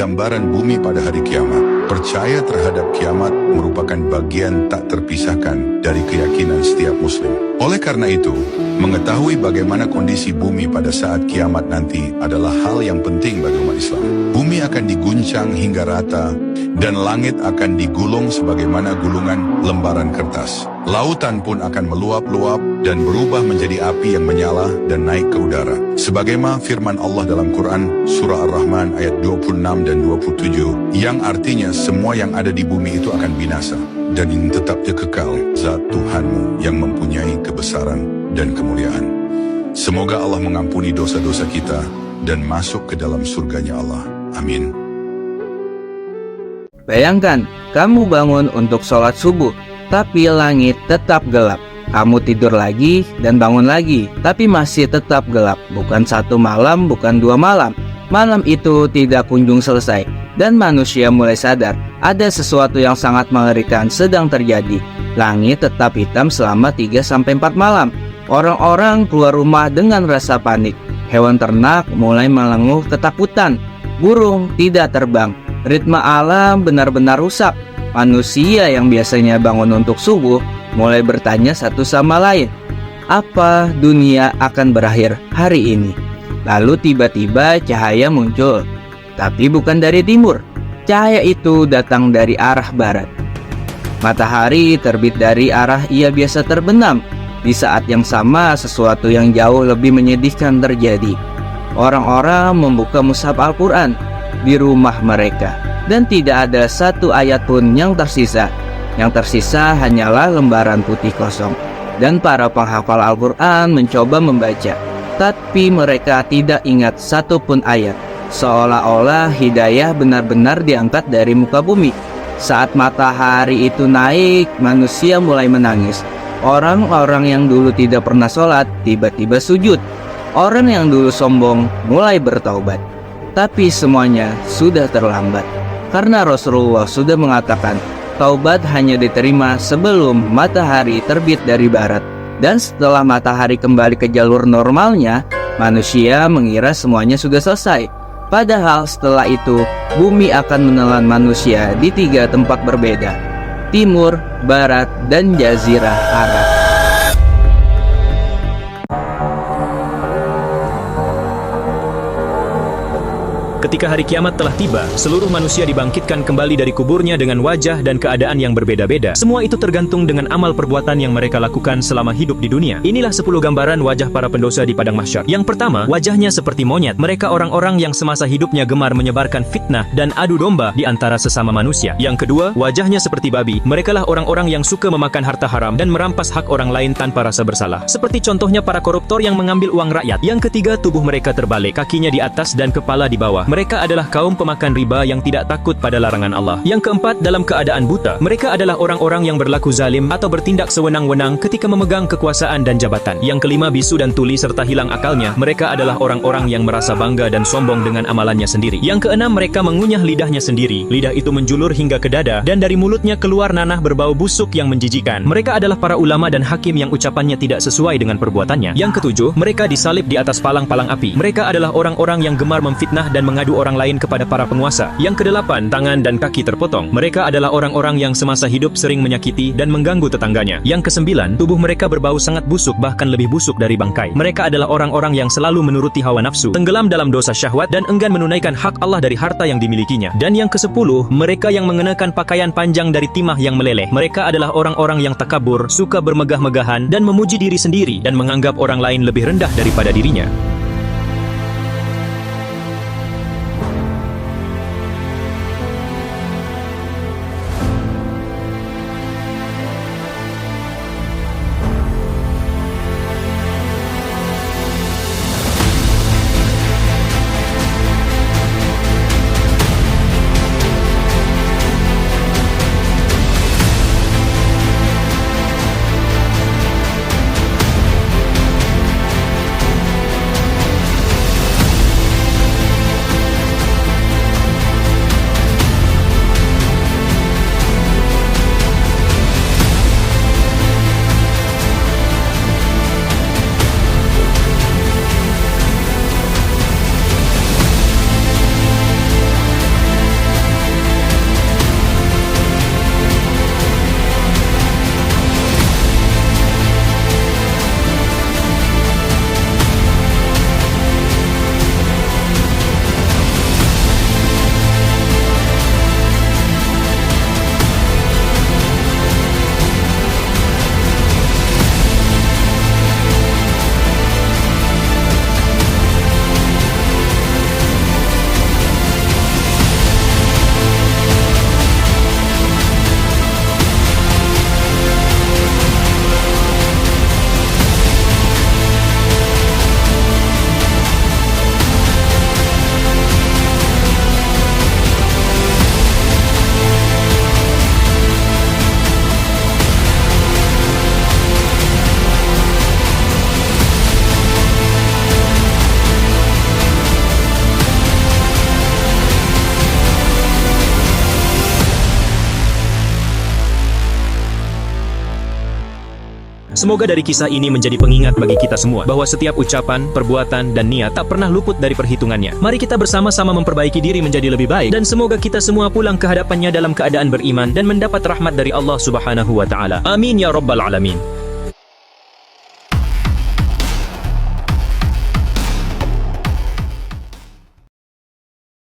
gambaran bumi pada hari kiamat. Percaya terhadap kiamat merupakan bagian tak terpisahkan dari keyakinan setiap muslim. Oleh karena itu, mengetahui bagaimana kondisi bumi pada saat kiamat nanti adalah hal yang penting bagi umat Islam. Bumi akan diguncang hingga rata, dan langit akan digulung sebagaimana gulungan lembaran kertas. Lautan pun akan meluap-luap dan berubah menjadi api yang menyala dan naik ke udara. Sebagaimana firman Allah dalam Quran, Surah Ar-Rahman ayat 26 dan 27, yang artinya semua yang ada di bumi itu akan binasa. Dan ini tetapnya kekal, zat Tuhanmu yang mempunyai kebesaran dan kemuliaan. Semoga Allah mengampuni dosa-dosa kita dan masuk ke dalam surganya Allah. Amin. Bayangkan, kamu bangun untuk sholat subuh, tapi langit tetap gelap. Kamu tidur lagi dan bangun lagi, tapi masih tetap gelap. Bukan satu malam, bukan dua malam. Malam itu tidak kunjung selesai, dan manusia mulai sadar ada sesuatu yang sangat mengerikan sedang terjadi. Langit tetap hitam selama 3-4 malam. Orang-orang keluar rumah dengan rasa panik. Hewan ternak mulai melenguh ketakutan. Burung tidak terbang. Ritme alam benar-benar rusak. Manusia yang biasanya bangun untuk subuh mulai bertanya satu sama lain, apa dunia akan berakhir hari ini? Lalu tiba-tiba cahaya muncul, tapi bukan dari timur. Cahaya itu datang dari arah barat. Matahari terbit dari arah ia biasa terbenam. Di saat yang sama, sesuatu yang jauh lebih menyedihkan terjadi. Orang-orang membuka mushaf Al-Quran di rumah mereka, dan tidak ada satu ayat pun yang tersisa. Yang tersisa hanyalah lembaran putih kosong. Dan para penghafal Al-Quran mencoba membaca, tapi mereka tidak ingat satu pun ayat. Seolah-olah hidayah benar-benar diangkat dari muka bumi. Saat matahari itu naik, manusia mulai menangis. Orang-orang yang dulu tidak pernah sholat tiba-tiba sujud. Orang yang dulu sombong mulai bertaubat. Tapi semuanya sudah terlambat, karena Rasulullah sudah mengatakan taubat hanya diterima sebelum matahari terbit dari barat. Dan setelah matahari kembali ke jalur normalnya, manusia mengira semuanya sudah selesai. Padahal setelah itu, bumi akan menelan manusia di 3 tempat berbeda: timur, barat, dan jazirah Arab. Ketika hari kiamat telah tiba, seluruh manusia dibangkitkan kembali dari kuburnya dengan wajah dan keadaan yang berbeda-beda. Semua itu tergantung dengan amal perbuatan yang mereka lakukan selama hidup di dunia. Inilah 10 gambaran wajah para pendosa di padang mahsyar. Yang pertama, wajahnya seperti monyet. Mereka orang-orang yang semasa hidupnya gemar menyebarkan fitnah dan adu domba di antara sesama manusia. Yang kedua, wajahnya seperti babi. Merekalah orang-orang yang suka memakan harta haram dan merampas hak orang lain tanpa rasa bersalah. Seperti contohnya para koruptor yang mengambil uang rakyat. Yang ketiga, tubuh mereka terbalik, kakinya di atas dan kepala di bawah. Mereka adalah kaum pemakan riba yang tidak takut pada larangan Allah. Yang keempat, dalam keadaan buta. Mereka adalah orang-orang yang berlaku zalim atau bertindak sewenang-wenang ketika memegang kekuasaan dan jabatan. Yang kelima, bisu dan tuli serta hilang akalnya. Mereka adalah orang-orang yang merasa bangga dan sombong dengan amalannya sendiri. Yang keenam, mereka mengunyah lidahnya sendiri. Lidah itu menjulur hingga ke dada, dan dari mulutnya keluar nanah berbau busuk yang menjijikkan. Mereka adalah para ulama dan hakim yang ucapannya tidak sesuai dengan perbuatannya. Yang ketujuh, mereka disalib di atas palang-palang api. Mereka adalah orang-orang yang gemar memfitnah dan mengadu orang lain kepada para penguasa. Yang kedelapan, tangan dan kaki terpotong. Mereka adalah orang-orang yang semasa hidup sering menyakiti dan mengganggu tetangganya. Yang kesembilan, tubuh mereka berbau sangat busuk, bahkan lebih busuk dari bangkai. Mereka adalah orang-orang yang selalu menuruti hawa nafsu, tenggelam dalam dosa syahwat, dan enggan menunaikan hak Allah dari harta yang dimilikinya. Dan yang kesepuluh, mereka yang mengenakan pakaian panjang dari timah yang meleleh. Mereka adalah orang-orang yang takabur, suka bermegah-megahan, dan memuji diri sendiri, dan menganggap orang lain lebih rendah daripada dirinya. Semoga dari kisah ini menjadi pengingat bagi kita semua bahwa setiap ucapan, perbuatan, dan niat tak pernah luput dari perhitungannya. Mari kita bersama-sama memperbaiki diri menjadi lebih baik, dan semoga kita semua pulang ke hadapannya dalam keadaan beriman dan mendapat rahmat dari Allah Subhanahu wa Ta'ala. Amin ya Rabbal Alamin.